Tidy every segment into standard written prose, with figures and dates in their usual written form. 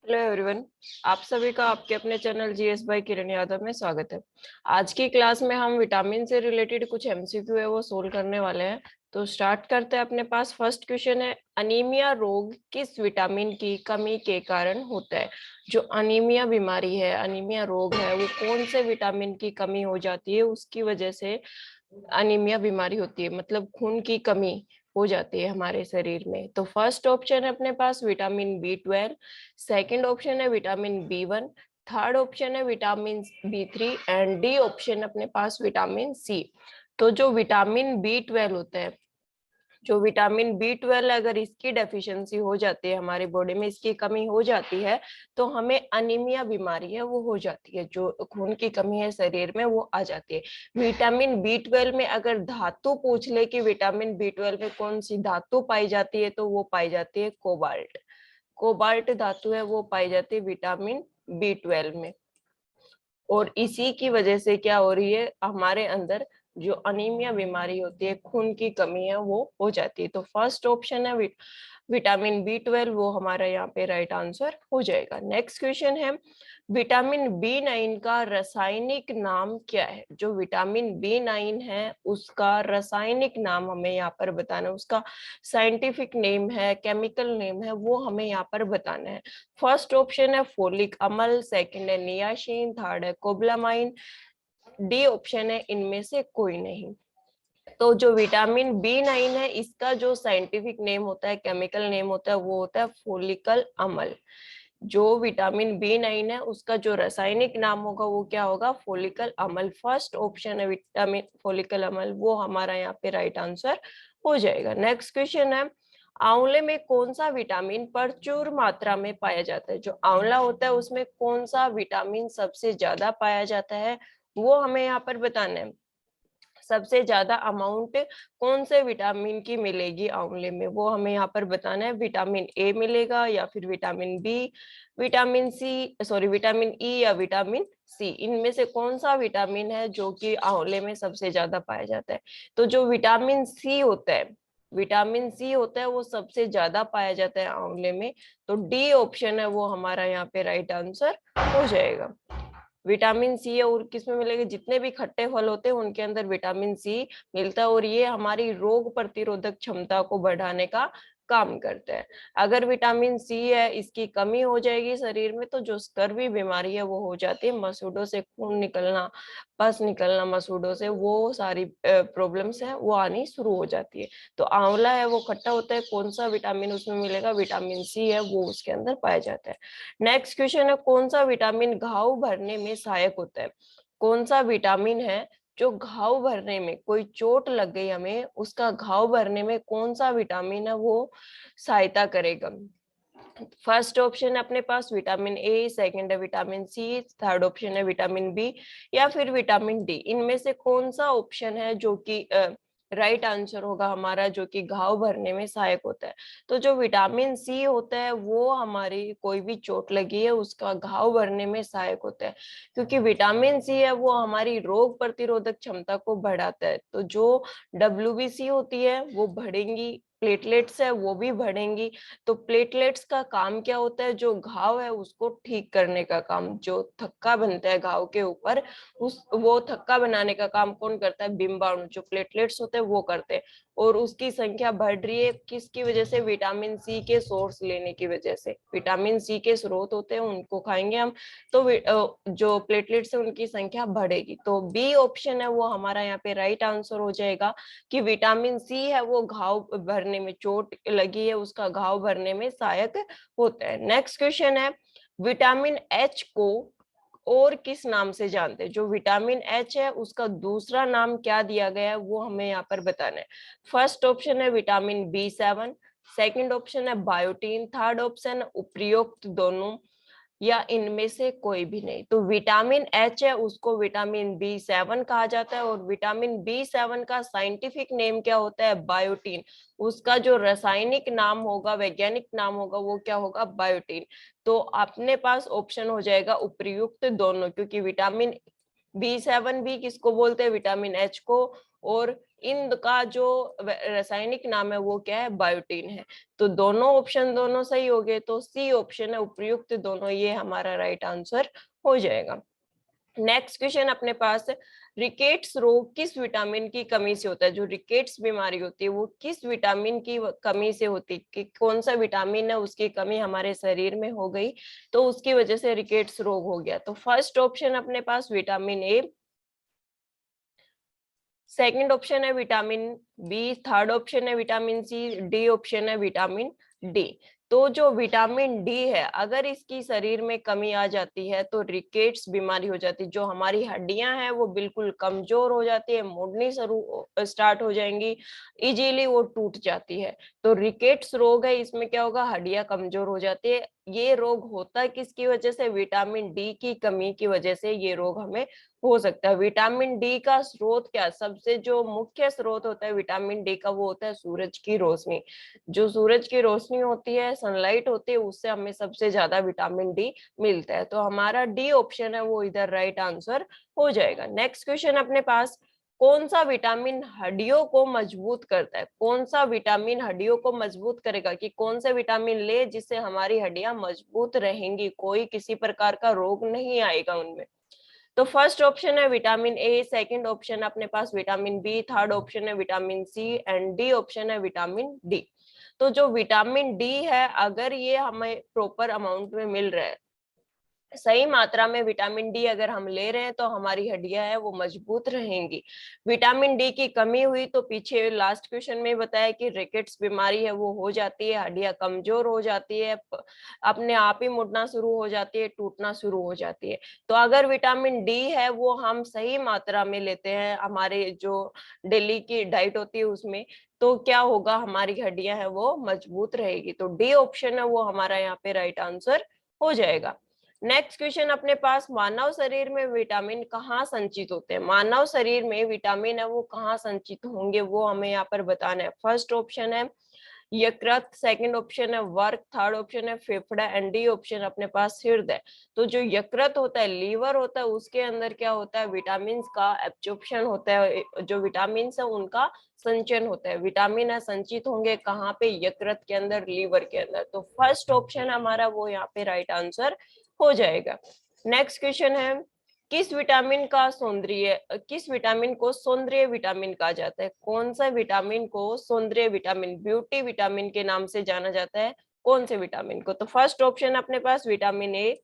Hello everyone. आप सभी का आपके अपने channel GS bye Kiran Yadav में स्वागत है। आज की क्लास में हम विटामिन से रिलेटेड कुछ एमसीक्यू है वो सोल्व करने वाले हैं। तो स्टार्ट करते हैं। अपने पास फर्स्ट क्वेश्चन है, अनीमिया रोग किस विटामिन की कमी के कारण होता है। जो अनीमिया बीमारी है, अनीमिया रोग है, वो कौन से विटामिन की कमी हो जाती है, उसकी वजह से अनीमिया बीमारी होती है, मतलब खून की कमी हो जाती है हमारे शरीर में। तो फर्स्ट ऑप्शन है अपने पास विटामिन B12, सेकंड ऑप्शन है विटामिन B1, थर्ड ऑप्शन है vitamin B3 and D option अपने पास विटामिन C। तो जो विटामिन B12 होता है, जो विटामिन B12 अगर इसकी डेफिशिएंसी हो जाती है, हमारी बॉडी में इसकी कमी हो जाती है, तो हमें अनीमिया बीमारी है वो हो जाती है। जो खून की कमी है शरीर में वो आ जाती है। विटामिन B12 में अगर धातु पूछ ले कि विटामिन B12 में कौन सी धातु पाई जाती है, तो वो पाई जाती है कोबाल्ट। कोबाल्ट धातु है वो पाई जाती है विटामिन B12 में। और इसी की वजह से क्या हो रही है, हमारे अंदर जो अनीमिया बीमारी होती है, खून की कमी है वो हो जाती है। तो फर्स्ट ऑप्शन है विटामिन B12, वो हमारा यहाँ पे राइट आंसर हो जाएगा। नेक्स्ट क्वेश्चन है, विटामिन B9 का रासायनिक नाम क्या है। जो विटामिन B9 है उसका रासायनिक नाम हमें यहाँ पर बताना है, उसका साइंटिफिक नेम है, केमिकल नेम है, वो हमें यहाँ पर बताना है। फर्स्ट ऑप्शन है फोलिक अम्ल, सेकंड है नियासिन, थर्ड है कोबलामाइन, डी ऑप्शन है इनमें से कोई नहीं। तो जो विटामिन B9 है इसका जो साइंटिफिक नेम होता है, केमिकल नेम होता है, वो होता है फोलिकल अम्ल। जो विटामिन B9 है उसका जो रासायनिक नाम होगा वो क्या होगा, फोलिकल अम्ल। फर्स्ट ऑप्शन है विटामिन फोलिकल अम्ल, वो हमारा यहाँ पे राइट आंसर हो जाएगा। नेक्स्ट क्वेश्चन है, आंवले में कौन सा विटामिन प्रचुर मात्रा में पाया जाता है। जो आंवला होता है उसमें कौन सा विटामिन सबसे ज्यादा पाया जाता है, वो हमें यहाँ पर बताना है। सबसे ज्यादा अमाउंट कौन से विटामिन की मिलेगी आंवले में, वो हमें यहाँ पर बताना है। विटामिन ए मिलेगा या फिर vitamin B, vitamin C, sorry vitamin E या विटामिन सी, इनमें से कौन सा विटामिन है जो कि आंवले में सबसे ज्यादा पाया जाता है। तो जो विटामिन सी होता है, विटामिन सी होता है वो सबसे ज्यादा पाया जाता है आंवले में। तो डी ऑप्शन है वो हमारा यहाँ पे राइट आंसर हो जाएगा। विटामिन सी और किसमें मिलेगा, जितने भी खट्टे फल होते हैं उनके अंदर विटामिन सी मिलता है, और ये हमारी रोग प्रतिरोधक क्षमता को बढ़ाने का काम करता है। अगर विटामिन सी है इसकी कमी हो जाएगी शरीर में, तो जो स्कर्वी बीमारी है वो हो जाती है, मसूड़ों से खून निकलना, पस निकलना मसूड़ों से, वो सारी प्रॉब्लम्स है वो आनी शुरू हो जाती है। तो आंवला है वो खट्टा होता है, कौन सा विटामिन उसमें मिलेगा, विटामिन सी है वो उसके अंदर पाया जाता है। नेक्स्ट क्वेश्चन है, कौन सा विटामिन घाव भरने में सहायक होता है। कौन सा विटामिन है जो घाव भरने में, कोई चोट लग गई हमें, उसका घाव भरने में कौन सा विटामिन है वो सहायता करेगा। फर्स्ट ऑप्शन है अपने पास विटामिन ए, सेकंड है विटामिन सी, थर्ड ऑप्शन है विटामिन बी या फिर विटामिन डी। इनमें से कौन सा ऑप्शन है जो कि राइट आंसर होगा हमारा, जो कि घाव भरने में सहायक होता है। तो जो विटामिन सी होता है वो हमारी कोई भी चोट लगी है उसका घाव भरने में सहायक होता है, क्योंकि विटामिन सी है वो हमारी रोग प्रतिरोधक क्षमता को बढ़ाता है। तो जो WBC होती है वो बढ़ेंगी, प्लेटलेट्स है वो भी बढ़ेंगी। तो प्लेटलेट्स का काम क्या होता है, जो घाव है उसको ठीक करने का काम, जो थक्का बनता है घाव के ऊपर, उस वो थक्का बनाने का काम कौन करता है, बिंबाणु, जो प्लेटलेट्स होते हैं वो करते हैं। और उसकी संख्या बढ़ रही है किसकी वजह से, विटामिन सी के सोर्स लेने की वजह से। विटामिन सी के स्रोत होते हैं उनको खाएंगे हम, तो जो प्लेटलेट्स है उनकी संख्या बढ़ेगी। तो बी ऑप्शन है वो हमारा यहाँ पे राइट आंसर हो जाएगा, कि विटामिन सी है वो घाव भरने में, चोट लगी है उसका घाव भरने में सहायक होता है। नेक्स्ट क्वेश्चन है, विटामिन एच को और किस नाम से जानते हैं। जो विटामिन एच है उसका दूसरा नाम क्या दिया गया है वो हमें यहाँ पर बताना है। फर्स्ट ऑप्शन है विटामिन B7, सेकंड ऑप्शन है बायोटीन, थर्ड ऑप्शन उपयुक्त दोनों या इनमें से कोई भी नहीं। तो विटामिन एच है उसको विटामिन B7 कहा जाता है, और विटामिन B7 का साइंटिफिक नेम क्या होता है, बायोटीन। उसका जो रासायनिक नाम होगा, वैज्ञानिक नाम होगा, वो क्या होगा, बायोटीन। तो अपने पास ऑप्शन हो जाएगा उपयुक्त दोनों, क्योंकि विटामिन B7 भी किसको बोलते हैं, विटामिन एच को, और इनका जो रासायनिक नाम है वो क्या है, बायोटीन है। तो दोनों ऑप्शन दोनों सही हो गए, तो सी ऑप्शन है उपयुक्त दोनों, ये हमारा राइट आंसर हो जाएगा। नेक्स्ट क्वेश्चन अपने पास है, रिकेट्स रोग किस विटामिन की कमी से होता है? जो रिकेट्स बीमारी होती है वो किस विटामिन की कमी से होती है, कि कौन सा विटामिन है उसकी कमी हमारे शरीर में हो गई तो उसकी वजह से रिकेट्स रोग हो गया? तो फर्स्ट ऑप्शन अपने पास विटामिन ए, सेकंड ऑप्शन है विटामिन बी, थर्ड ऑप्शन है विटामिन सी, डी ऑप्शन है विटामिन डी। तो जो विटामिन डी है अगर इसकी शरीर में कमी आ जाती है तो रिकेट्स बीमारी हो जाती है, जो हमारी हड्डियां हैं वो बिल्कुल कमजोर हो जाती है, मुड़नी स्टार्ट हो जाएंगी, इजीली वो टूट जाती है। तो रिकेट्स रोग है, इसमें क्या होगा, हड्डियां कमजोर हो जाती है। ये रोग होता है किसकी वजह से? विटामिन डी की कमी की वजह से ये रोग हमें हो सकता है। विटामिन डी का स्रोत क्या, सबसे जो मुख्य स्रोत होता है विटामिन डी का वो होता है सूरज की रोशनी। जो सूरज की रोशनी होती है, सनलाइट होती है, उससे हमें सबसे ज्यादा विटामिन डी मिलता है। तो हमारा डी ऑप्शन है वो इधर राइट आंसर हो जाएगा। नेक्स्ट क्वेश्चन अपने पास, कौन सा विटामिन हड्डियों को मजबूत करता है? कौन सा विटामिन हड्डियों को मजबूत करेगा, कि कौन सा विटामिन ले जिससे हमारी हड्डियां मजबूत रहेंगी, कोई किसी प्रकार का रोग नहीं आएगा उनमें? तो फर्स्ट ऑप्शन है विटामिन ए, सेकंड ऑप्शन अपने पास विटामिन बी, थर्ड ऑप्शन है vitamin C and D option है विटामिन डी। तो जो विटामिन डी है अगर ये हमें प्रॉपर अमाउंट में मिल रहा है, सही मात्रा में विटामिन डी अगर हम ले रहे हैं तो हमारी हड्डियां है वो मजबूत रहेंगी। विटामिन डी की कमी हुई तो पीछे लास्ट क्वेश्चन में बताया कि रिकेट्स बीमारी है वो हो जाती है, हड्डियां कमजोर हो जाती है, अपने आप ही मुड़ना शुरू हो जाती है, टूटना शुरू हो जाती है। तो अगर विटामिन डी है वो हम सही मात्रा में लेते हैं हमारे जो डेली की डाइट होती है उसमें, तो क्या होगा, हमारी हड्डियां है वो मजबूत रहेगी। तो डी ऑप्शन है वो हमारा यहाँ पे राइट आंसर हो जाएगा। नेक्स्ट क्वेश्चन अपने पास, मानव शरीर में विटामिन कहाँ संचित होते हैं? मानव शरीर में विटामिन है वो कहाँ संचित होंगे वो हमें यहाँ पर बताना है। फर्स्ट ऑप्शन है यकृत, सेकंड ऑप्शन है वर्क, थर्ड ऑप्शन है फेफड़ा एंड डी ऑप्शन अपने पास हृदय। तो जो यकृत होता है, लीवर होता है, उसके अंदर क्या होता है, विटामिन का एब्जॉर्प्शन होता है, जो विटामिन है उनका संचयन होता है। विटामिन है संचित होंगे कहाँ पे, यकृत के अंदर, लीवर के अंदर। तो फर्स्ट ऑप्शन हमारा वो यहाँ पे राइट आंसर हो जाएगा। नेक्स्ट क्वेश्चन है, किस विटामिन को सौंदर्य विटामिन कहा जाता है? कौन सा विटामिन को सौंदर्य विटामिन, ब्यूटी विटामिन के नाम से जाना जाता है? कौन से विटामिन को? तो फर्स्ट ऑप्शन अपने पास विटामिन ए,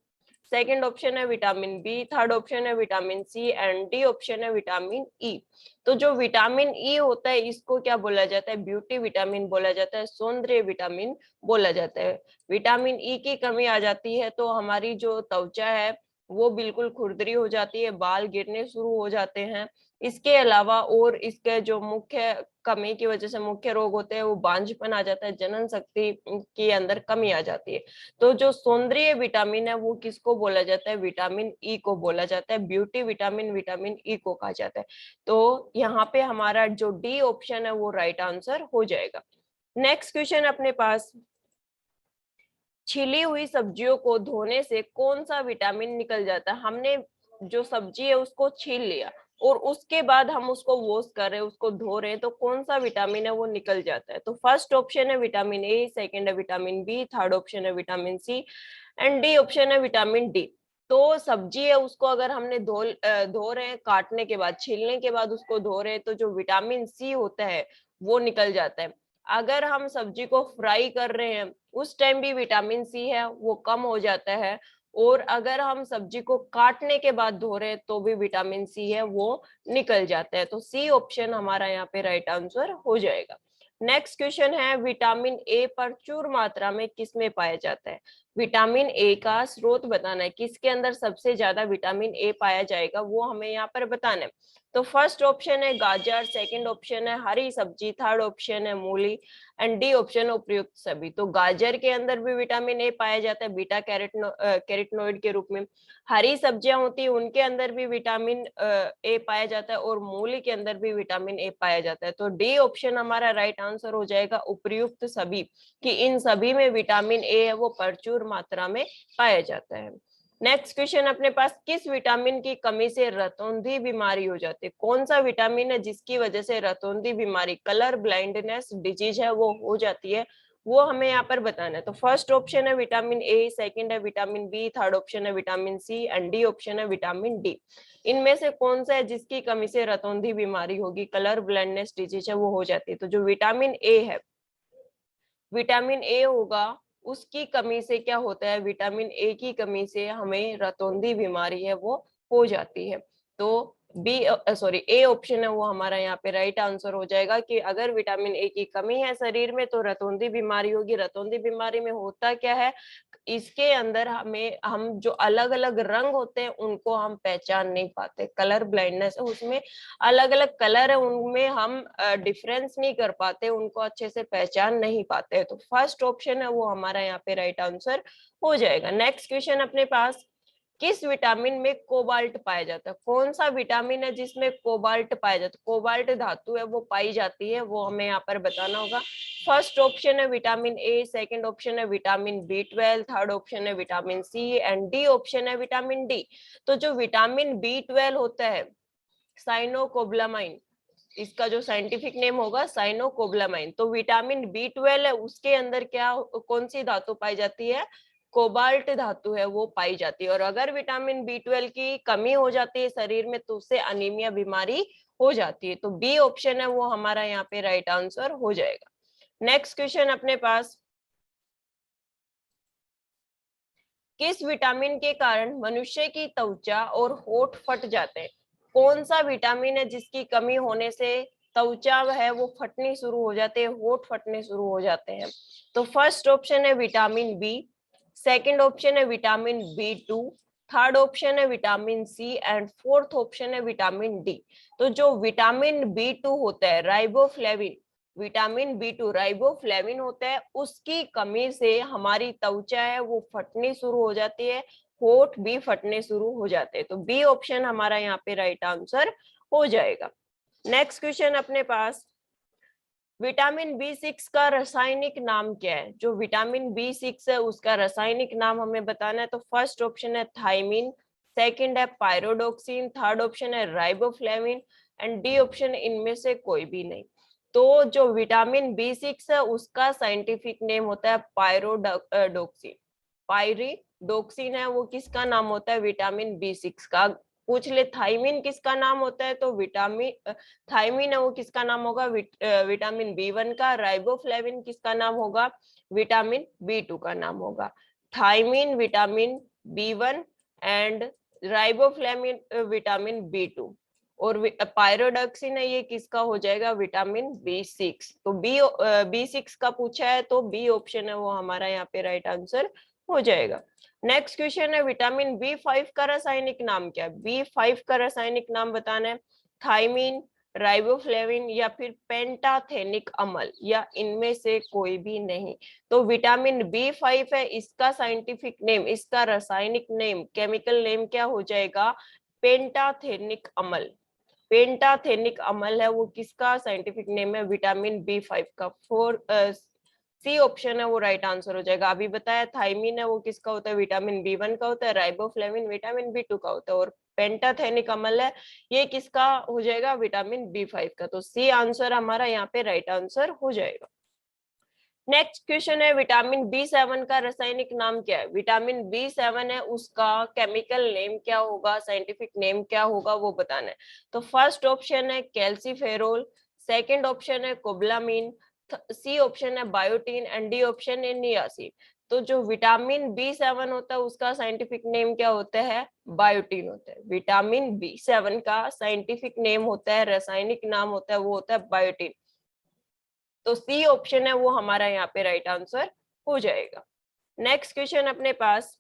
सेकंड ऑप्शन है विटामिन बी, थर्ड ऑप्शन है vitamin C and D option है विटामिन ई। तो जो विटामिन ई होता है इसको क्या बोला जाता है? ब्यूटी विटामिन बोला जाता है, सौंदर्य विटामिन बोला जाता है। विटामिन ई की कमी आ जाती है तो हमारी जो त्वचा है वो बिल्कुल खुरदरी हो जाती है, बाल गिरने शुरू हो जाते हैं। इसके अलावा और इसके जो मुख्य कमी की वजह से मुख्य रोग होते हैं वो बांझपन आ जाता है, जनन शक्ति के अंदर कमी आ जाती है। तो जो सौंदर्य विटामिन है वो किसको बोला जाता है? विटामिन ई को बोला जाता है, ब्यूटी विटामिन विटामिन ई को कहा जाता है। तो यहाँ पे हमारा जो डी ऑप्शन है वो राइट आंसर हो जाएगा। नेक्स्ट क्वेश्चन अपने पास, छिली हुई सब्जियों को धोने से कौन सा विटामिन निकल जाता है? हमने जो सब्जी है उसको छील लिया और उसके बाद हम उसको वॉश कर रहे हैं, उसको धो रहे हैं, तो कौन सा विटामिन है वो निकल जाता है? तो फर्स्ट ऑप्शन है विटामिन ए, सेकंड है विटामिन बी, थर्ड ऑप्शन है vitamin C and D option है विटामिन डी। तो सब्जी है उसको अगर हमने धो रहे हैं, काटने के बाद, छीलने के बाद उसको धो रहे हैं, तो जो विटामिन सी होता है वो निकल जाता है। अगर हम सब्जी को फ्राई कर रहे हैं उस टाइम भी विटामिन सी है वो कम हो जाता है, और अगर हम सब्जी को काटने के बाद धो रहे हैं तो भी विटामिन सी है वो निकल जाता है। तो सी ऑप्शन हमारा यहाँ पे राइट आंसर हो जाएगा। नेक्स्ट क्वेश्चन है, विटामिन ए प्रचुर मात्रा में किसमें पाया जाता है? विटामिन ए का स्रोत बताना है, किसके अंदर सबसे ज्यादा विटामिन ए पाया जाएगा वो हमें यहाँ पर बताना है। तो फर्स्ट ऑप्शन है गाजर, सेकंड ऑप्शन है हरी सब्जी, थर्ड ऑप्शन है मूली एंड डी ऑप्शन उपयुक्त सभी। तो गाजर के अंदर भी विटामिन ए पाया जाता है बीटा कैरोटीनॉइड के रूप में। हरी सब्जियां होती है उनके अंदर भी विटामिन ए पाया जाता है और मूली के अंदर भी विटामिन ए पाया जाता है। तो डी ऑप्शन हमारा राइट आंसर हो जाएगा, उपयुक्त सभी, कि इन सभी में विटामिन ए है वो प्रचुर मात्रा में पाया जाता है। नेक्स्ट क्वेश्चन अपने पास, किस विटामिन की कमी से रतौंधी बीमारी हो जाती है? कौन सा विटामिन है जिसकी वजह से रतौंधी बीमारी, कलर ब्लाइंडनेस डिजीज है, वो हो जाती है? वो हमें यहाँ पर बताना है। तो फर्स्ट ऑप्शन है विटामिन ए, सेकंड है विटामिन बी, थर्ड ऑप्शन है vitamin C and D option है विटामिन डी। इनमें से कौन सा है जिसकी कमी से रतौंधी बीमारी होगी, कलर ब्लाइंडनेस डिजीज है, वो हो जाती है? तो जो विटामिन ए है, विटामिन ए होगा, उसकी कमी से क्या होता है, विटामिन ए की कमी से हमें रतौंधी बीमारी है वो हो जाती है। तो बी सॉरी ए ऑप्शन है वो हमारा यहाँ पे राइट आंसर हो जाएगा कि अगर विटामिन ए की कमी है शरीर में तो रतौंधी बीमारी होगी। रतौंधी बीमारी में होता क्या है, इसके अंदर हम जो अलग अलग रंग होते हैं उनको हम पहचान नहीं पाते, कलर ब्लाइंडनेस है उसमें, अलग अलग कलर है उनमें हम डिफरेंस नहीं कर पाते, उनको अच्छे से पहचान नहीं पाते। तो फर्स्ट ऑप्शन है वो हमारा यहाँ पे राइट आंसर हो जाएगा। नेक्स्ट क्वेश्चन अपने पास, किस विटामिन में कोबाल्ट पाया जाता है? कौन सा विटामिन है जिसमें कोबाल्ट पाया जाता है, कोबाल्ट धातु है वो पाई जाती है, वो हमें यहाँ पर बताना होगा। फर्स्ट ऑप्शन है विटामिन ए, सेकंड ऑप्शन है विटामिन बी 12, थर्ड ऑप्शन है vitamin C and D option है विटामिन डी। तो जो विटामिन बी 12 होता है, साइनोकोबालामाइन, इसका जो साइंटिफिक नेम होगा साइनोकोबालामाइन, तो विटामिन बी 12 है उसके अंदर क्या, कौन सी धातु पाई जाती है, कोबाल्ट धातु है वो पाई जाती है। और अगर विटामिन बी 12 की कमी हो जाती है शरीर में तो उससे अनीमिया बीमारी हो जाती है। तो बी ऑप्शन है वो हमारा यहाँ पे राइट आंसर हो जाएगा। नेक्स्ट क्वेश्चन अपने पास, किस विटामिन के कारण मनुष्य की त्वचा और होठ फट जाते हैं? कौन सा विटामिन है जिसकी कमी होने से त्वचा है वो फटनी शुरू हो जाते हैं, होठ फटने शुरू हो जाते हैं? तो फर्स्ट ऑप्शन है विटामिन बी, सेकंड ऑप्शन है विटामिन बी 2, थर्ड ऑप्शन है vitamin C and fourth option है विटामिन डी। तो जो विटामिन बी 2 होता है, राइबोफ्लेविन, विटामिन बी 2 राइबोफ्लेविन होता है, उसकी कमी से हमारी त्वचा है वो फटनी शुरू हो जाती है, होठ भी फटने शुरू हो जाते हैं। तो बी ऑप्शन हमारा यहाँ पे राइट आंसर हो जाएगा। नेक्स्ट क्वेश्चन अपने पास, विटामिन बी 6 का रासायनिक नाम क्या है? जो विटामिन बी 6 है उसका रासायनिक नाम हमें बताना है। तो फर्स्ट ऑप्शन है थायमिन, सेकंड है पायरोडोक्सिन, थर्ड ऑप्शन है राइबोफ्लेविन एंड डी ऑप्शन इनमें से कोई भी नहीं। तो जो विटामिन बी 6 है उसका साइंटिफिक नेम होता है पायरोडोक्सिन, पायरिडोक्सिन है वो किसका नाम होता है, विटामिन बी 6 का। पूछ ले थायमिन किसका नाम होता है, तो विटामिन थायमिन है वो किसका नाम होगा, विटामिन बी 1 का। राइबोफ्लेविन किसका नाम होगा, विटामिन बी 2 का नाम होगा। Thiamine vitamin B 1 and riboflavin vitamin B 2 और पायरोडक्सिन है ये किसका हो जाएगा, विटामिन बी 6। तो बी 6 का पूछा है तो बी ऑप्शन है वो हमारा यहाँ पे राइट आंसर हो जाएगा। नेक्स्ट क्वेश्चन है विटामिन बी 5 का रासायनिक नाम क्या है? बी 5 का रासायनिक नाम बताना है, थायमिन, राइबोफ्लेविन या फिर पेंटाथेनिक अम्ल या इनमें से कोई भी नहीं। तो विटामिन बी 5 है, इसका साइंटिफिक नेम, इसका रासायनिक नेम, केमिकल नेम क्या हो जाएगा, पेंटाथेनिक अम्ल। पेंटाथेनिक अम्ल है वो किसका साइंटिफिक नेम है, विटामिन बी 5 का। सी ऑप्शन है वो राइट आंसर हो जाएगा। अभी बताया थायमिन है वो किसका होता है, विटामिन बी 1 का होता है, राइबोफ्लेविन विटामिन बी 2 का होता है और पेंटाथेनिक अम्ल है ये किसका हो जाएगा, विटामिन बी 5 का। तो सी आंसर हमारा यहाँ पे राइट आंसर हो जाएगा। नेक्स्ट क्वेश्चन है विटामिन बी 7 का रासायनिक नाम क्या है? विटामिन बी 7 है उसका केमिकल नेम क्या होगा, साइंटिफिक नेम क्या होगा वो बताना है। तो फर्स्ट ऑप्शन है कैल्सीफेरोल, सेकंड ऑप्शन है कोबलामिन, सी ऑप्शन है बायोटीन एंड डी ऑप्शन है नियासिन। तो जो विटामिन बी 7 होता है उसका साइंटिफिक नेम क्या होता है, बायोटीन होता है। विटामिन बी 7 का साइंटिफिक नेम होता है, रासायनिक नाम होता है वो होता है बायोटीन। तो सी ऑप्शन है वो हमारा यहाँ पे राइट आंसर हो जाएगा। नेक्स्ट क्वेश्चन अपने पास,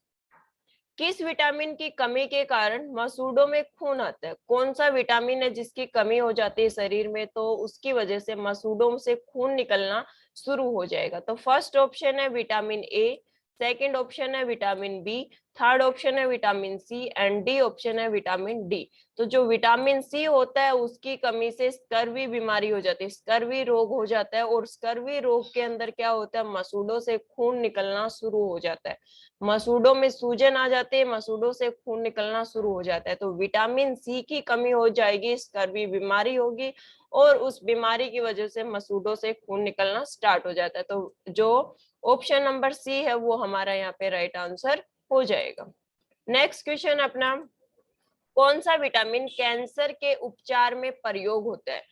किस विटामिन की कमी के कारण मसूड़ों में खून आता है? कौन सा विटामिन है जिसकी कमी हो जाती है शरीर में तो उसकी वजह से मसूड़ों से खून निकलना शुरू हो जाएगा? तो फर्स्ट ऑप्शन है विटामिन ए, सेकंड ऑप्शन है विटामिन बी, थर्ड ऑप्शन है vitamin C and D option है विटामिन डी। तो जो विटामिन सी होता है उसकी कमी से स्कर्वी बीमारी हो जाती है, स्कर्वी रोग हो जाता है, और स्कर्वी रोग के अंदर क्या होता है, मसूड़ों से खून निकलना शुरू हो जाता है, मसूड़ों में सूजन आ जाती है, मसूड़ों से खून निकलना शुरू हो जाता है। तो विटामिन सी की कमी हो जाएगी, स्कर्वी बीमारी होगी, और उस बीमारी की वजह से मसूड़ों से खून निकलना स्टार्ट हो जाता है। तो जो ऑप्शन नंबर सी है वो हमारा यहाँ पे राइट आंसर हो जाएगा। नेक्स्ट क्वेश्चन अपना, कौन सा विटामिन कैंसर के उपचार में प्रयोग होता है?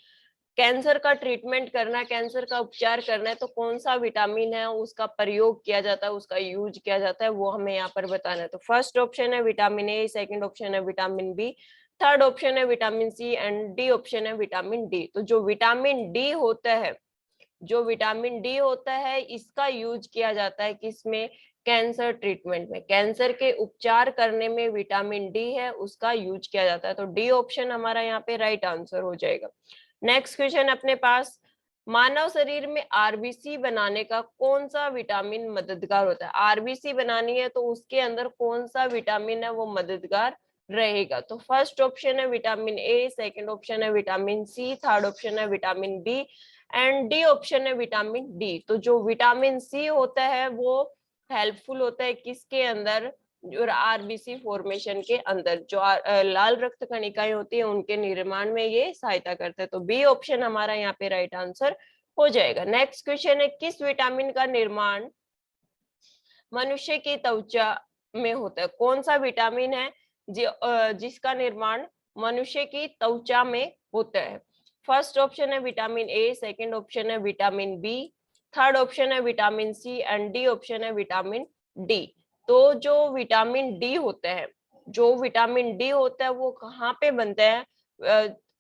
कैंसर का ट्रीटमेंट करना, कैंसर का उपचार करना है तो कौन सा विटामिन है उसका प्रयोग किया जाता है, उसका यूज किया जाता है, वो हमें यहाँ पर बताना है। तो फर्स्ट ऑप्शन है विटामिन ए, सेकंड ऑप्शन है विटामिन बी, थर्ड ऑप्शन है vitamin C and D option है विटामिन डी। तो जो विटामिन डी होता है, जो विटामिन डी होता है इसका यूज किया जाता है किसमें, कैंसर ट्रीटमेंट में, कैंसर के उपचार करने में विटामिन डी है उसका यूज किया जाता है। तो डी ऑप्शन हमारा यहाँ पे राइट आंसर हो जाएगा। नेक्स्ट क्वेश्चन अपने पास, मानव शरीर में आरबीसी बनाने का कौन सा विटामिन मददगार होता है? आरबीसी बनानी है तो उसके अंदर कौन सा विटामिन है वो मददगार रहेगा? तो फर्स्ट ऑप्शन है विटामिन ए, सेकंड ऑप्शन है विटामिन सी, थर्ड ऑप्शन है vitamin B and D option है विटामिन डी। तो जो विटामिन सी होता है वो हेल्पफुल होता है किसके अंदर, जो आरबीसी फॉर्मेशन के अंदर, जो लाल रक्त कणिकाएं होती है उनके निर्माण में ये सहायता करता है। तो बी ऑप्शन हमारा यहाँ पे राइट आंसर हो जाएगा। नेक्स्ट क्वेश्चन है, किस विटामिन का निर्माण मनुष्य की त्वचा में होता है? कौन सा विटामिन है जिसका निर्माण मनुष्य की त्वचा में होता है? फर्स्ट ऑप्शन है विटामिन ए, सेकंड ऑप्शन है विटामिन बी, थर्ड ऑप्शन है vitamin C and D option है विटामिन डी। तो जो विटामिन डी होता है, जो विटामिन डी होता है वो कहाँ पे बनता है,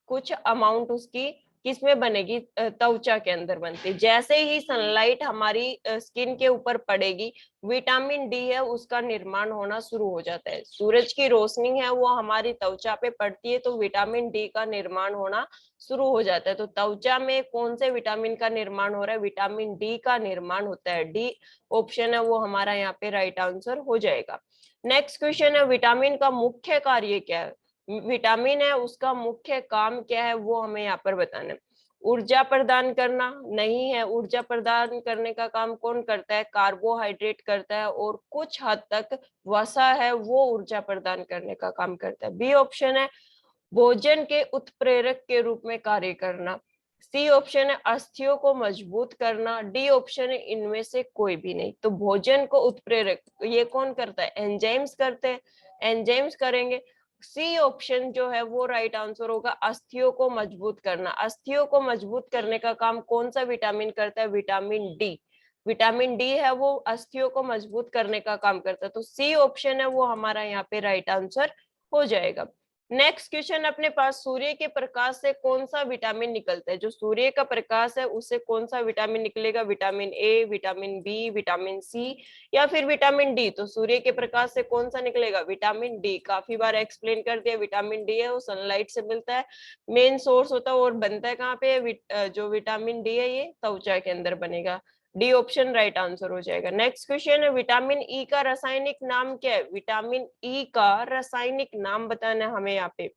कुछ अमाउंट उसकी किसमें बनेगी, त्वचा के अंदर बनती है। जैसे ही सनलाइट हमारी स्किन के ऊपर पड़ेगी, विटामिन डी है उसका निर्माण होना शुरू हो जाता है। सूरज की रोशनी है वो हमारी त्वचा पे पड़ती है तो विटामिन डी का निर्माण होना शुरू हो जाता है। तो त्वचा में कौन से विटामिन का निर्माण हो रहा है, विटामिन डी का निर्माण होता है। डी ऑप्शन है वो हमारा यहाँ पे राइट आंसर हो जाएगा। नेक्स्ट क्वेश्चन है, विटामिन का मुख्य कार्य क्या है? विटामिन है उसका मुख्य काम क्या है वो हमें यहाँ पर बताना है। ऊर्जा प्रदान करना नहीं है, ऊर्जा प्रदान करने का काम कौन करता है, कार्बोहाइड्रेट करता है, और कुछ हद तक वसा है वो ऊर्जा प्रदान करने का काम करता है। बी ऑप्शन है भोजन के उत्प्रेरक के रूप में कार्य करना, सी ऑप्शन है अस्थियों को मजबूत करना, डी ऑप्शन है इनमें से कोई भी नहीं। तो भोजन को उत्प्रेरक ये कौन करता है, एंजाइम्स करते हैं, एंजाइम्स करेंगे। सी ऑप्शन जो है वो राइट आंसर होगा, अस्थियों को मजबूत करना। अस्थियों को मजबूत करने का काम कौन सा विटामिन करता है, विटामिन डी। विटामिन डी है वो अस्थियों को मजबूत करने का काम करता है। तो सी ऑप्शन है वो हमारा यहाँ पे राइट आंसर हो जाएगा। नेक्स्ट क्वेश्चन अपने पास, सूर्य के प्रकाश से कौन सा विटामिन निकलता है? जो सूर्य का प्रकाश है उससे कौन सा विटामिन निकलेगा, vitamin A, vitamin B, vitamin C या फिर विटामिन डी? तो सूर्य के प्रकाश से कौन सा निकलेगा, विटामिन डी। काफी बार एक्सप्लेन कर दिया, विटामिन डी है वो सनलाइट से मिलता है, मेन सोर्स होता है, और बनता है कहाँ पे, जो विटामिन डी है ये त्वचा के अंदर बनेगा। डी ऑप्शन राइट आंसर हो जाएगा। नेक्स्ट क्वेश्चन है, विटामिन ई का रासायनिक नाम क्या है? विटामिन ई का रासायनिक नाम बताना है हमें यहाँ पे।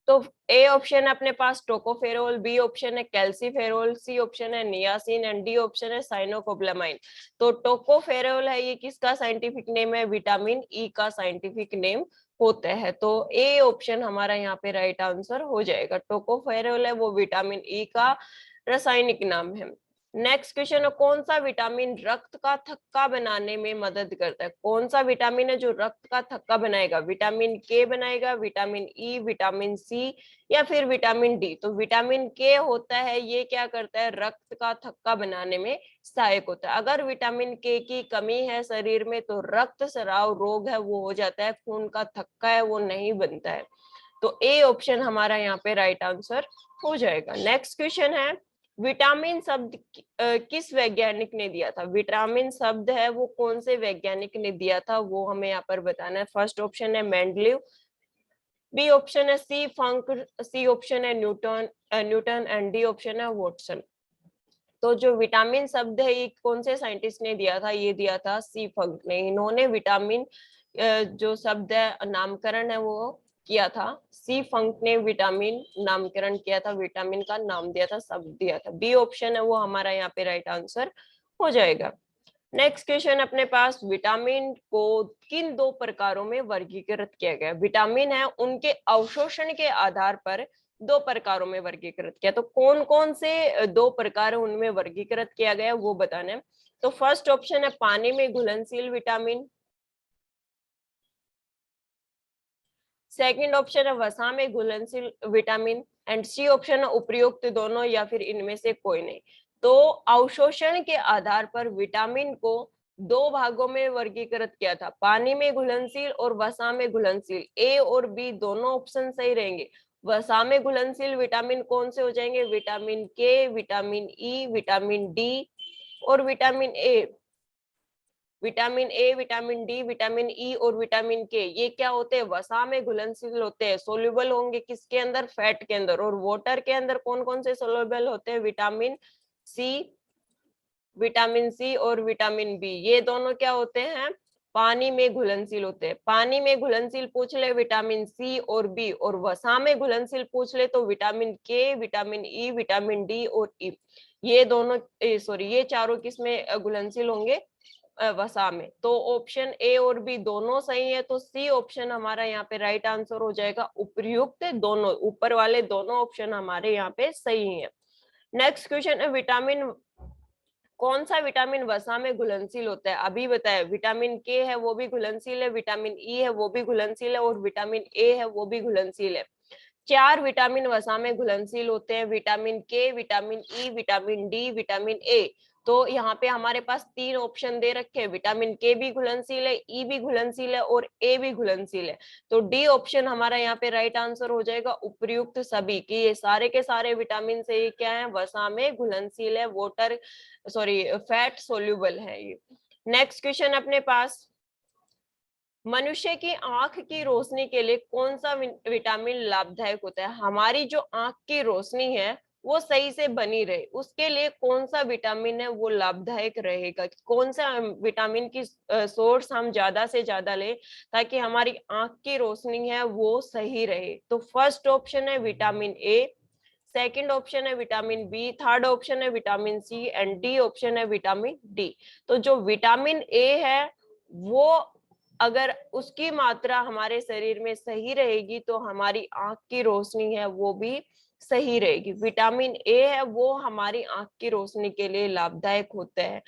तो ए ऑप्शन है अपने पास टोकोफेरोल, बी ऑप्शन है कैल्सीफेरोल, सी ऑप्शन है नियासिन एंड डी ऑप्शन है साइनोकोबालामाइन। तो टोकोफेरोल है ये किसका साइंटिफिक नेम है, विटामिन ई का साइंटिफिक नेम होता है। तो ए ऑप्शन हमारा यहाँ पे राइट आंसर हो जाएगा। टोकोफेरोल है वो विटामिन ई का रासायनिक नाम है। नेक्स्ट क्वेश्चन है, कौन सा विटामिन रक्त का थक्का बनाने में मदद करता है? कौन सा विटामिन है जो रक्त का थक्का बनाएगा, विटामिन के बनाएगा, विटामिन ई, विटामिन सी या फिर विटामिन डी? तो विटामिन के होता है ये क्या करता है, रक्त का थक्का बनाने में सहायक होता है। अगर विटामिन के की कमी है शरीर में तो रक्त स्राव रोग है वो हो जाता है, खून का थक्का है वो नहीं बनता है। तो ए ऑप्शन हमारा यहाँ पे राइट आंसर हो जाएगा। नेक्स्ट क्वेश्चन है, विटामिन शब्द किस वैज्ञानिक ने दिया था? विटामिन शब्द है वो कौन से वैज्ञानिक ने दिया था वो हमें यहाँ पर बताना है। फर्स्ट ऑप्शन है मेंडलीव, बी ऑप्शन है सी फंक, सी ऑप्शन है न्यूटन एंड डी ऑप्शन है वॉटसन। तो जो विटामिन शब्द है ये कौन से साइंटिस्ट ने दिया था, ये दिया था सी फंक ने। इन्होंने विटामिन जो शब्द है नामकरण है वो किया था, सी फंक ने विटामिन नामकरण किया था, विटामिन का नाम दिया था, शब्द दिया था। बी ऑप्शन है वो हमारा यहाँ पे राइट आंसर हो जाएगा। नेक्स्ट क्वेश्चन अपने पास, विटामिन को किन दो प्रकारों में वर्गीकृत किया गया? विटामिन है उनके अवशोषण के आधार पर दो प्रकारों में वर्गीकृत किया, तो कौन कौन से दो प्रकार उनमें वर्गीकृत किया गया वो बताना है। तो फर्स्ट ऑप्शन है पानी में घुलनशील विटामिन, सेकंड ऑप्शन है वसा में घुलनशील विटामिन, एंड सी ऑप्शन है उपयुक्त दोनों या फिर इनमें से कोई नहीं। तो अवशोषण के आधार पर विटामिन को दो भागों में वर्गीकृत किया था, पानी में घुलनशील और वसा में घुलनशील। ए और बी दोनों ऑप्शन सही रहेंगे। वसा में घुलनशील विटामिन कौन से हो जाएंगे? विटामिन के, विटामिन ई, विटामिन डी और vitamin A. Vitamin A, vitamin D, vitamin E और विटामिन के, ये क्या होते हैं? वसा में घुलनशील होते हैं, सोल्यूबल होंगे किसके अंदर? फैट के अंदर। और वाटर के अंदर कौन कौन से सोल्यूबल होते हैं? विटामिन सी, विटामिन सी और विटामिन बी, ये दोनों क्या होते हैं? पानी में घुलनशील होते हैं। पानी में घुलनशील पूछ ले विटामिन सी और बी, और वसा में घुलनशील पूछ ले तो विटामिन के, विटामिन ई, विटामिन डी और ई, ये दोनों सॉरी ये चारों किसमें घुलनशील होंगे? वसा में। तो ऑप्शन ए और बी दोनों सही है, तो सी ऑप्शन हमारा यहाँ पे राइट आंसर हो जाएगा। उपयुक्त दोनों, ऊपर वाले दोनों ऑप्शन हमारे यहाँ पे सही है। नेक्स्ट क्वेश्चन है, विटामिन कौन सा विटामिन वसा में घुलनशील होता है? अभी बताया, विटामिन के है वो भी घुलनशील है, विटामिन ई है वो भी घुलनशील है और विटामिन ए है वो भी घुलनशील है। चार विटामिन वसा में घुलनशील होते हैं, विटामिन के, vitamin E, vitamin D, vitamin A. तो यहाँ पे हमारे पास तीन ऑप्शन दे रखे हैं, विटामिन के भी घुलनशील है, ई भी घुलनशील है और ए भी घुलनशील है। तो डी ऑप्शन हमारा यहाँ पे राइट आंसर हो जाएगा, उपयुक्त सभी, कि ये सारे के सारे विटामिन से ये क्या है? वसा में घुलनशील है, वाटर सॉरी फैट सोल्यूबल है ये। नेक्स्ट क्वेश्चन अपने पास, मनुष्य की आंख की रोशनी के लिए कौन सा विटामिन लाभदायक होता है? हमारी जो आंख की रोशनी है वो सही से बनी रहे, उसके लिए कौन सा विटामिन है वो लाभदायक रहेगा? कौन सा विटामिन की सोर्स हम ज्यादा से ज्यादा ले ताकि हमारी आंख की रोशनी है वो सही रहे? तो फर्स्ट ऑप्शन है विटामिन ए, सेकंड ऑप्शन है विटामिन बी, थर्ड ऑप्शन है vitamin C and D option है विटामिन डी। तो जो विटामिन ए है वो अगर उसकी मात्रा हमारे शरीर में सही रहेगी तो हमारी आंख की रोशनी है वो भी सही रहेगी। विटामिन ए है वो हमारी आंख की रोशनी के लिए लाभदायक होता है।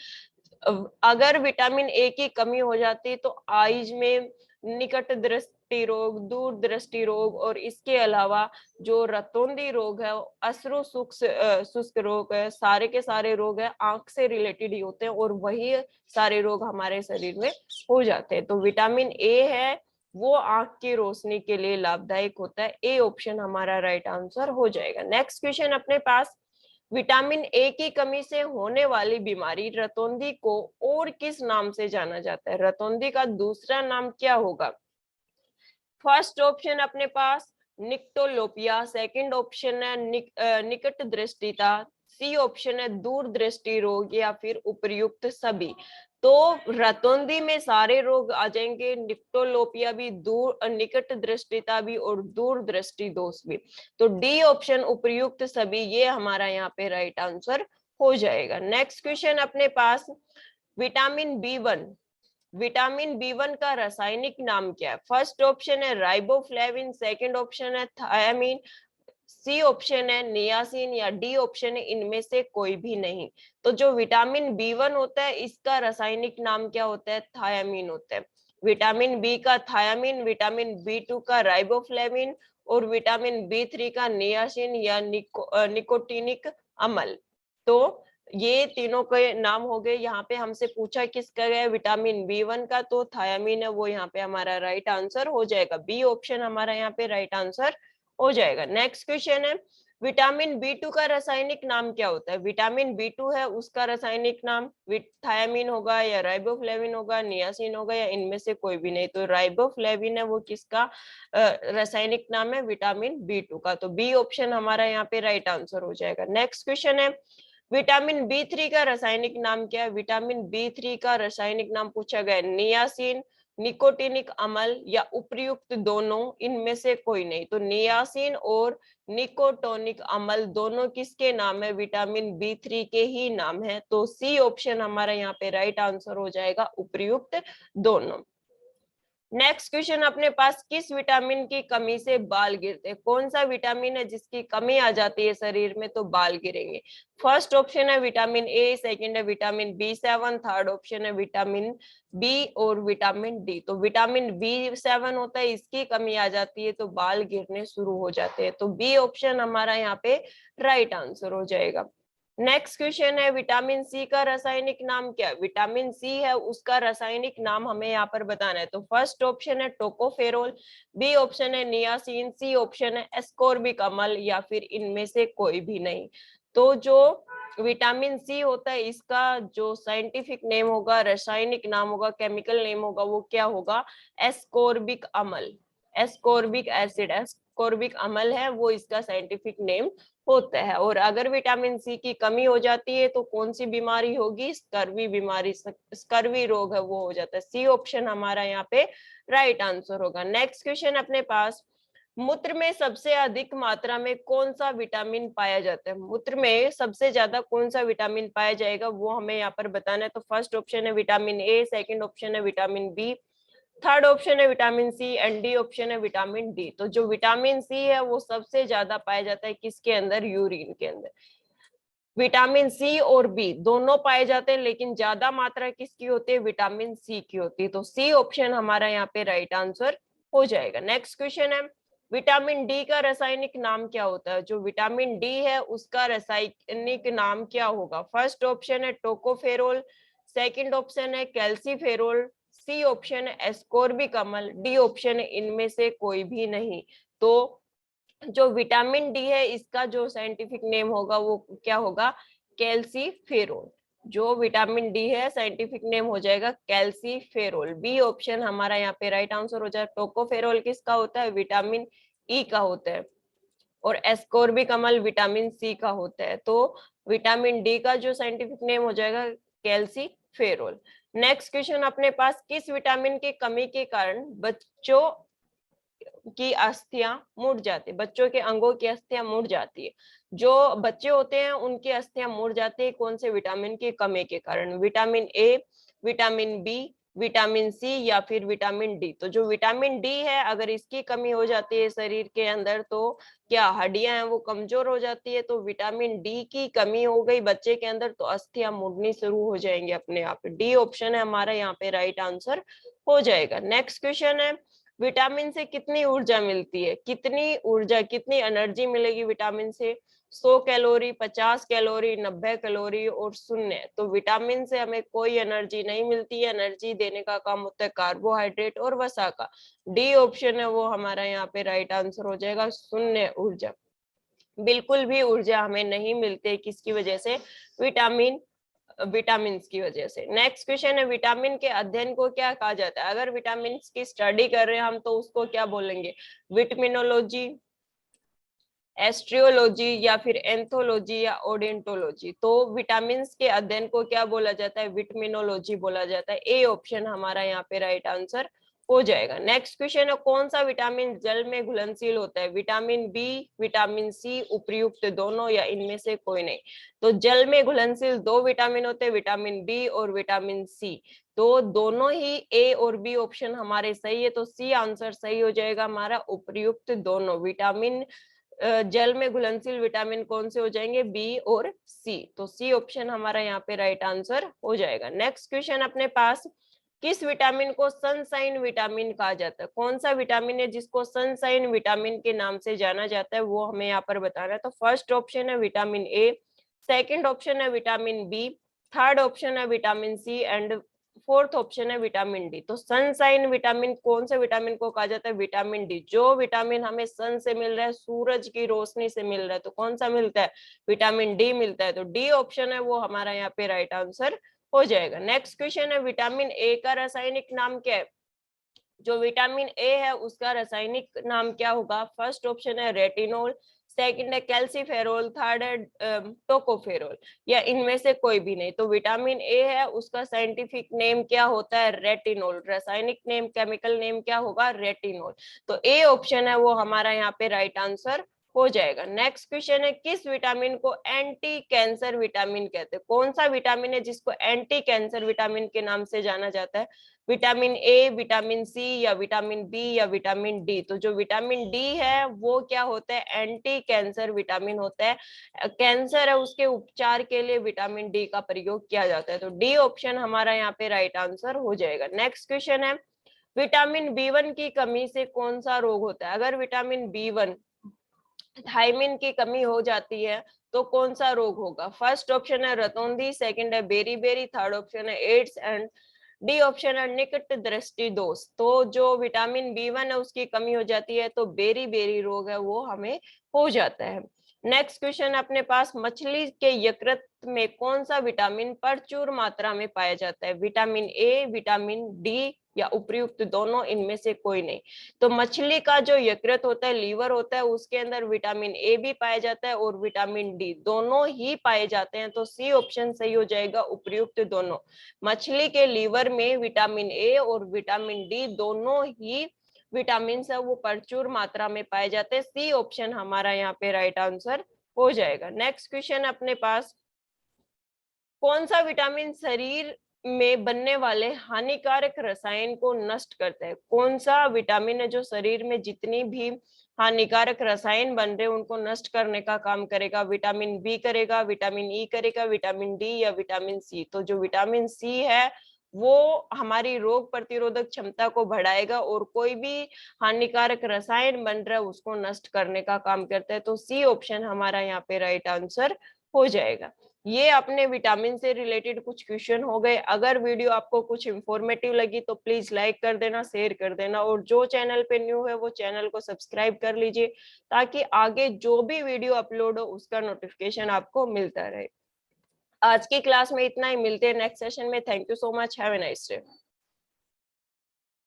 अगर विटामिन ए की कमी हो जाती है तो आईज में निकट दृष्टि रोग, दूर दृष्टि रोग और इसके अलावा जो रतौंधी रोग है, अश्रु शुष्क रोग है, सारे के सारे रोग है आंख से रिलेटेड ही होते हैं और वही सारे रोग हमारे शरीर में हो जाते हैं। तो विटामिन ए है वो आंख की रोशनी के लिए लाभदायक होता है। ए ऑप्शन हमारा राइट आंसर हो जाएगा। नेक्स्ट क्वेश्चन अपने पास, विटामिन ए की कमी से होने वाली बीमारी रतौंधी को और किस नाम से जाना जाता है? रतौंधी का दूसरा नाम क्या होगा? फर्स्ट ऑप्शन अपने पास निक्टोलोपिया, सेकंड ऑप्शन है निकट दृष्टिता, सी ऑप्शन है दूर दृष्टि रोग या फिर उपयुक्त सभी। तो रतौंधी में सारे रोग आ जाएंगे, निक्टोलोपिया भी, दूर निकट दृष्टिता भी और दूर दृष्टि दोष भी। तो डी ऑप्शन उपयुक्त सभी, ये हमारा यहाँ पे राइट आंसर हो जाएगा। नेक्स्ट क्वेश्चन अपने पास, विटामिन बी1, विटामिन बी1 का रासायनिक नाम क्या है? फर्स्ट ऑप्शन है राइबोफ्लेविन, सेकंड ऑप्शन है थायामीन, सी ऑप्शन है नियासिन या डी ऑप्शन है इनमें से कोई भी नहीं। तो जो विटामिन बी1 होता है इसका रासायनिक नाम क्या होता है? थायामीन होता है। विटामिन बी का थायामीन, विटामिन बी2 का राइबोफ्लेविन और विटामिन बी3 का नियासिन या निकोटिनिक अम्ल। तो ये तीनों के नाम हो गए। यहाँ पे हमसे पूछा किसका गया? विटामिन बी1 का, तो थायामीन है वो यहाँ पे हमारा राइट आंसर हो जाएगा। बी ऑप्शन हमारा यहाँ पे राइट आंसर हो जाएगा। नेक्स्ट क्वेश्चन है, विटामिन बी2 का रासायनिक नाम क्या होता है? विटामिन बी2 है उसका रासायनिक नाम थायामीन होगा या राइबोफ्लेविन होगा, नियासिन होगा या इनमें से कोई भी नहीं। तो राइबोफ्लेविन है वो किसका रासायनिक नाम है? विटामिन बी2 का। तो बी ऑप्शन हमारा यहाँ पे राइट आंसर हो जाएगा। नेक्स्ट क्वेश्चन है, विटामिन बी3 का रासायनिक नाम क्या है? विटामिन बी3 का रासायनिक नाम पूछा गया नियासिन, निकोटिनिक अम्ल या उपर्युक्त दोनों, इनमें से कोई नहीं। तो नियासिन और निकोटोनिक अम्ल दोनों किसके नाम है? विटामिन B3 के ही नाम है। तो सी ऑप्शन हमारा यहाँ पे राइट आंसर हो जाएगा, उपर्युक्त दोनों। नेक्स्ट क्वेश्चन अपने पास, किस विटामिन की कमी से बाल गिरते हैं? कौन सा विटामिन है जिसकी कमी आ जाती है शरीर में तो बाल गिरेंगे? फर्स्ट ऑप्शन है विटामिन ए, सेकंड है विटामिन B7, थर्ड ऑप्शन है विटामिन बी और विटामिन डी। तो विटामिन B7 होता है, इसकी कमी आ जाती है तो बाल गिरने शुरू हो जाते हैं। तो बी ऑप्शन हमारा यहाँ पे राइट आंसर हो जाएगा। नेक्स्ट क्वेश्चन है, विटामिन सी का रासायनिक नाम क्या है? विटामिन सी है, उसका रासायनिक नाम हमें यहाँ पर बताना है। तो फर्स्ट ऑप्शन है टोकोफेरोल, बी ऑप्शन है नियासिन, सी ऑप्शन है एस्कोर्बिक अम्ल या फिर इनमें से कोई भी नहीं। तो जो विटामिन सी होता है, इसका जो साइंटिफिक नेम होगा, रासायनिक नाम होगा, केमिकल नेम होगा, वो क्या होगा? एस्कोर्बिक अम्ल, एस्कोर्बिक एसिड, एस्कोर्बिक अम्ल है वो इसका साइंटिफिक नेम होता है। और अगर विटामिन सी की कमी हो जाती है तो कौन सी बीमारी होगी? स्कर्वी बीमारी, स्कर्वी रोग है वो हो जाता है। सी ऑप्शन हमारा यहाँ पे राइट आंसर होगा। नेक्स्ट क्वेश्चन अपने पास, मूत्र में सबसे अधिक मात्रा में कौन सा विटामिन पाया जाता है? मूत्र में सबसे ज्यादा कौन सा विटामिन पाया जाएगा वो हमें यहाँ पर बताना है। तो फर्स्ट ऑप्शन है विटामिन ए, सेकंड ऑप्शन है विटामिन बी, थर्ड ऑप्शन है vitamin C and D option है विटामिन डी। तो जो विटामिन सी है वो सबसे ज्यादा पाया जाता है किसके अंदर? यूरिन के अंदर। विटामिन सी और बी दोनों पाए जाते हैं, लेकिन ज्यादा मात्रा किसकी होती है? विटामिन सी की होती है। तो सी ऑप्शन हमारा यहाँ पे राइट आंसर हो जाएगा। नेक्स्ट क्वेश्चन है, विटामिन डी का रासायनिक नाम क्या होता है? जो विटामिन डी है उसका रासायनिक नाम क्या होगा? फर्स्ट ऑप्शन है टोकोफेरोल, सेकंड ऑप्शन है कैल्सीफेरोल, सी ऑप्शन है एस्कोर्बिक अम्ल, डी ऑप्शन है इनमें से कोई भी नहीं। तो जो विटामिन डी है इसका जो साइंटिफिक नेम होगा वो क्या होगा? कैल्सीफेरोल। जो विटामिन डी है साइंटिफिक नेम हो जाएगा कैल्सीफेरोल। बी ऑप्शन हमारा यहाँ पे राइट आंसर हो जाएगा। टोकोफेरोल किसका होता है? विटामिन ई का होता है। और एस्कोर्बिक अम्ल विटामिन सी का होता है। तो विटामिन डी का जो साइंटिफिक नेम हो जाएगा कैल्सीफेरोल। नेक्स्ट क्वेश्चन अपने पास, किस विटामिन की कमी के कारण बच्चों की अस्थियां मुड़ जाती है? बच्चों के अंगों की अस्थियां मुड़ जाती है। जो बच्चे होते हैं उनकी अस्थियां मुड़ जाती है कौन से विटामिन की कमी के कारण? Vitamin A, vitamin B, vitamin C या फिर विटामिन डी। तो जो विटामिन डी है अगर इसकी कमी हो जाती है शरीर के अंदर तो क्या हड्डियां हैं वो कमजोर हो जाती है। तो विटामिन डी की कमी हो गई बच्चे के अंदर तो अस्थियां मुड़नी शुरू हो जाएंगे अपने आप। डी ऑप्शन है हमारा यहाँ पे राइट आंसर हो जाएगा। नेक्स्ट क्वेश्चन है, विटामिन से कितनी ऊर्जा मिलती है? कितनी ऊर्जा, कितनी एनर्जी मिलेगी विटामिन से? 100 कैलोरी, 50 कैलोरी, 90 कैलोरी और 0। तो विटामिन से हमें कोई एनर्जी नहीं मिलती है। एनर्जी देने का काम होता है कार्बोहाइड्रेट और वसा का। डी ऑप्शन है वो हमारा यहाँ पे राइट आंसर हो जाएगा, 0 ऊर्जा। बिल्कुल भी ऊर्जा हमें नहीं मिलती, किसकी वजह से? विटामिन की वजह से। नेक्स्ट क्वेश्चन है, विटामिन के अध्ययन को क्या कहा जाता है? अगर विटामिन की स्टडी कर रहे हैं हम तो उसको क्या बोलेंगे? विटामिनोलॉजी, एस्ट्रियोलॉजी या फिर एंथोलॉजी या ओडेंटोलॉजी। तो विटामिन के अध्ययन को क्या बोला जाता है? विटामिनोलॉजी बोला जाता है। ए ऑप्शन हमारा यहाँ पे राइट आंसर हो जाएगा। नेक्स्ट क्वेश्चन है, कौन सा विटामिन जल में घुलनशील होता है? विटामिन बी, विटामिन सी, उपर्युक्त दोनों या इनमें से कोई नहीं। तो जल में घुलनशील दो विटामिन होते हैं, विटामिन बी और विटामिन सी। तो दोनों ही ए और बी ऑप्शन हमारे सही है। तो सी आंसर सही हो जाएगा हमारा, उपर्युक्त दोनों विटामिन। जल में घुलनशील विटामिन कौन से हो जाएंगे? बी और सी। तो सी ऑप्शन हमारा यहाँ पे राइट आंसर हो जाएगा। नेक्स्ट क्वेश्चन अपने पास, किस विटामिन को सनसाइन विटामिन कहा जाता है? कौन सा विटामिन है जिसको सनसाइन विटामिन के नाम से जाना जाता है वो हमें यहाँ पर बताना है। तो फर्स्ट ऑप्शन है विटामिन ए, सेकंड ऑप्शन है विटामिन बी, थर्ड ऑप्शन है vitamin C and fourth option है विटामिन डी। तो सनसाइन विटामिन कौन से विटामिन को कहा जाता है? Vitamin D. जो विटामिन हमें सन से मिल रहा है, सूरज की रोशनी से मिल रहा है, तो कौन सा मिलता है? विटामिन डी मिलता है। तो डी ऑप्शन है वो हमारा यहाँ पे राइट आंसर हो जाएगा। नेक्स्ट क्वेश्चन है, विटामिन ए का रासायनिक नाम क्या है? जो विटामिन ए है उसका रासायनिक नाम क्या होगा? फर्स्ट ऑप्शन है रेटिनोल, सेकंड है कैल्सीफेरोल, थर्ड है टोकोफेरोल, या इनमें से कोई भी नहीं। तो विटामिन ए है, उसका साइंटिफिक नेम क्या होता है? रेटिनोल। रासायनिक नेम, केमिकल नेम क्या होगा? रेटिनोल। तो ए ऑप्शन है वो हमारा यहाँ पे राइट आंसर हो जाएगा। नेक्स्ट क्वेश्चन है, किस विटामिन को एंटी कैंसर विटामिन कहते हैं? कौन सा विटामिन है जिसको एंटी कैंसर विटामिन के नाम से जाना जाता है? विटामिन ए, विटामिन सी, या विटामिन बी, या विटामिन डी? तो जो विटामिन डी है वो क्या होता है? एंटी कैंसर विटामिन होता है। कैंसर है उसके उपचार के लिए विटामिन डी का प्रयोग किया जाता है। तो डी ऑप्शन हमारा यहाँ पे राइट आंसर हो जाएगा। नेक्स्ट क्वेश्चन है, विटामिन बी1 की कमी से कौन सा रोग होता है? अगर विटामिन बी1, थायमिन की कमी हो जाती है तो कौन सा रोग होगा? फर्स्ट ऑप्शन है रतौंधी, सेकंड है बेरी, थर्ड ऑप्शन है एड्स, एंड डी ऑप्शन है निकट दृष्टि दोष। तो जो विटामिन बी1 है उसकी कमी हो जाती है तो बेरी रोग है वो हमें हो जाता है। नेक्स्ट क्वेश्चन अपने पास, मछली के यकृत में कौन सा विटामिन प्रचुर मात्रा में पाया जाता है? विटामिन ए, विटामिन डी, या उपयुक्त दोनों, इनमें से कोई नहीं। तो मछली का जो यकृत होता है, लीवर होता है, उसके अंदर विटामिन ए भी पाया जाता है और विटामिन डी, दोनों ही पाए जाते हैं। तो सी ऑप्शन सही हो जाएगा, उपयुक्त दोनों। मछली के लीवर में विटामिन ए और विटामिन डी दोनों ही विटामिन है वो प्रचुर मात्रा में पाए जाते हैं। सी ऑप्शन हमारा यहाँ पे राइट आंसर हो जाएगा। नेक्स्ट क्वेश्चन अपने पास, कौन सा विटामिन शरीर में बनने वाले हानिकारक रसायन को नष्ट करता है? कौन सा विटामिन है जो शरीर में जितनी भी हानिकारक रसायन बन रहे हैं उनको नष्ट करने का काम करेगा? विटामिन बी करेगा, विटामिन ई करेगा, विटामिन डी, या विटामिन सी? तो जो विटामिन सी है वो हमारी रोग प्रतिरोधक क्षमता को बढ़ाएगा और कोई भी हानिकारक रसायन बन रहा है उसको नष्ट करने का काम करता है। तो सी ऑप्शन हमारा यहाँ पे राइट आंसर हो जाएगा। ये अपने विटामिन से रिलेटेड कुछ क्वेश्चन हो गए। अगर वीडियो आपको कुछ इंफॉर्मेटिव लगी तो प्लीज लाइक कर देना, शेयर कर देना, और जो चैनल पे न्यू है वो चैनल को सब्सक्राइब कर लीजिए ताकि आगे जो भी वीडियो अपलोड हो उसका नोटिफिकेशन आपको मिलता रहे। आज की क्लास में इतना ही, मिलते हैं नेक्स्ट सेशन में। Thank you so much, have a nice day.